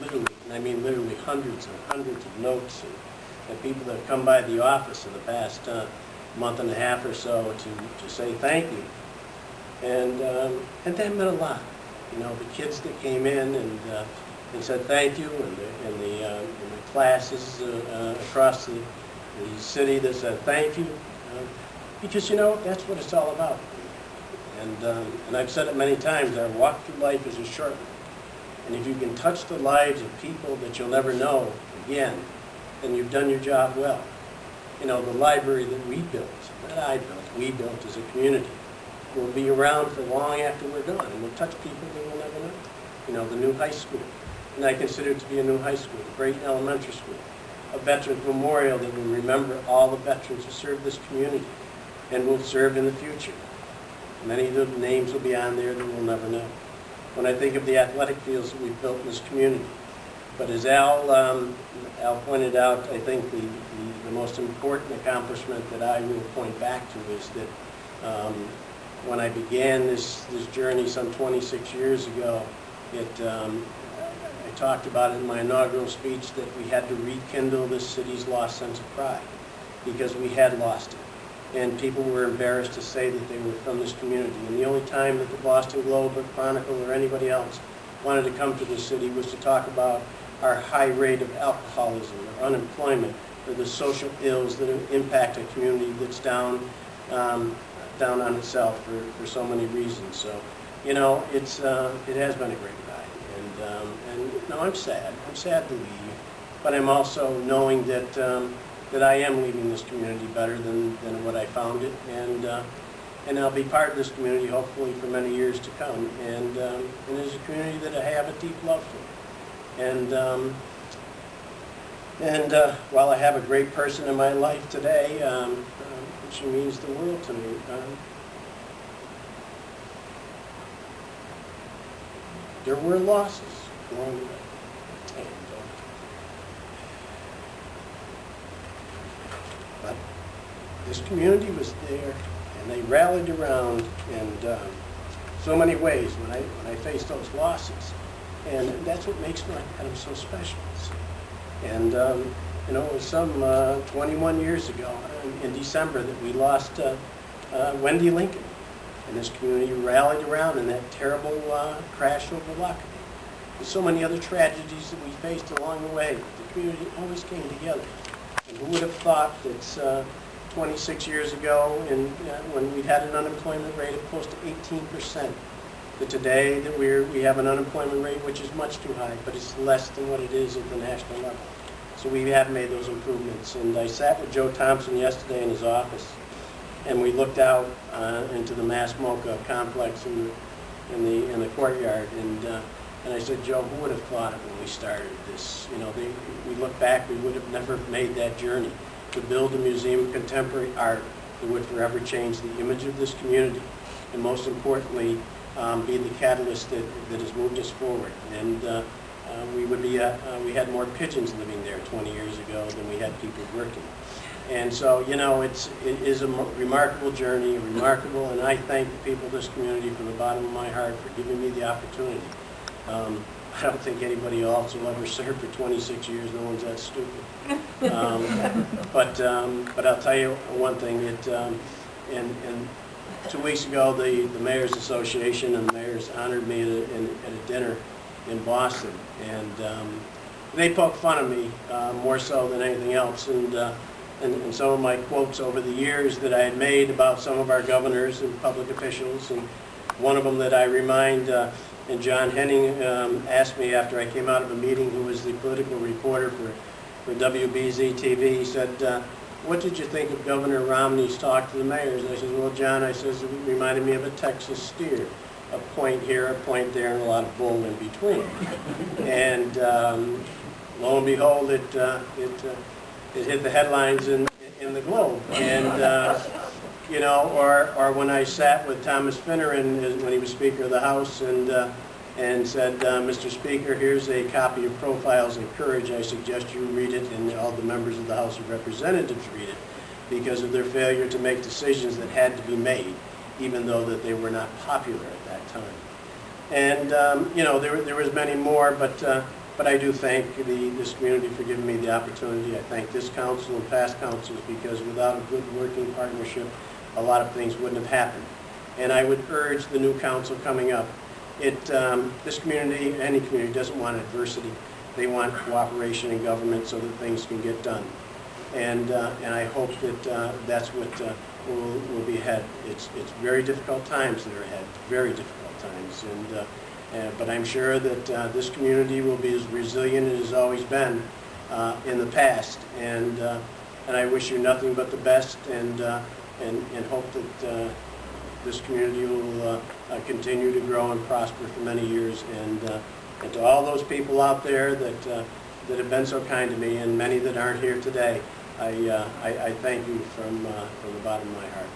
literally, and I mean literally hundreds and hundreds of notes and people that have come by the office in the past month and a half or so to say thank you. And that meant a lot. You know, the kids that came in and said thank you, and the classes across the city that said thank you, because, you know, that's what it's all about. And I've said it many times, our walk through life is a short one. And if you can touch the lives of people that you'll never know again, then you've done your job well. You know, the library that we built, we built as a community, will be around for long after we're gone, and we'll touch people that we'll never know. You know, the new high school, and I consider it to be a new high school, a great elementary school, a veterans memorial that will remember all the veterans who served this community and will serve in the future. Many of the names will be on there that we'll never know. When I think of the athletic fields that we've built in this community. But as Al pointed out, I think the most important accomplishment that I will point back to is that when I began this journey some 26 years ago, I talked about it in my inaugural speech that we had to rekindle this city's lost sense of pride because we had lost it. And people were embarrassed to say that they were from this community. And the only time that the Boston Globe or Chronicle or anybody else wanted to come to the city was to talk about our high rate of alcoholism or unemployment or the social ills that impact a community that's down on itself for so many reasons. So, you know, it has been a great ride. And you know, I'm sad to leave, but I'm also knowing that that I am leaving this community better than what I found it, and I'll be part of this community hopefully for many years to come, and it's a community that I have a deep love for, and while I have a great person in my life today, she means the world to me. There were losses along the way. But this community was there, and they rallied around in so many ways when I faced those losses, and that's what makes North Adams so special. And you know, it was some 21 years ago in December that we lost Wendy Lincoln, and this community rallied around in that terrible crash over Lockerbie. There's so many other tragedies that we faced along the way. The community always came together. And who would have thought that 26 years ago, when we had an unemployment rate of close to 18%, that today that we have an unemployment rate which is much too high, but it's less than what it is at the national level. So we have made those improvements. And I sat with Joe Thompson yesterday in his office, and we looked out into the Mass MoCA complex in the courtyard, and I said, Joe, who would have thought it when we started this? You know, we look back, we would have never made that journey to build a museum of contemporary art that would forever change the image of this community, and most importantly, be the catalyst that has moved us forward. And we had more pigeons living there 20 years ago than we had people working. And so, you know, it is a remarkable journey, and I thank the people of this community from the bottom of my heart for giving me the opportunity. I don't think anybody else will ever serve for 26 years. No one's that stupid. But I'll tell you one thing. And 2 weeks ago, the Mayor's Association and the mayors honored me at a dinner in Boston, and they poked fun of me more so than anything else. And some of my quotes over the years that I had made about some of our governors and public officials, and one of them that I remind. And John Henning asked me after I came out of a meeting, who was the political reporter for WBZ-TV, he said, what did you think of Governor Romney's talk to the mayors? And I said, well, John, I says, it reminded me of a Texas steer. A point here, a point there, and a lot of bull in between. And lo and behold, it hit the headlines in the Globe. And you know, or when I sat with Thomas Finneran when he was Speaker of the House and said, Mr. Speaker, here's a copy of Profiles in Courage. I suggest you read it, and all the members of the House of Representatives read it, because of their failure to make decisions that had to be made, even though that they were not popular at that time. And you know, there was many more, but But I do thank this community for giving me the opportunity. I thank this council and past councils, because without a good working partnership, a lot of things wouldn't have happened. And I would urge the new council coming up, this community, any community, doesn't want adversity. They want cooperation in government so that things can get done. And I hope that that's what will be ahead. It's very difficult times that are ahead, very difficult times. But I'm sure that this community will be as resilient as it has always been in the past. And I wish you nothing but the best, and hope that this community will continue to grow and prosper for many years. And to all those people out there that have been so kind to me, and many that aren't here today, I thank you from the bottom of my heart.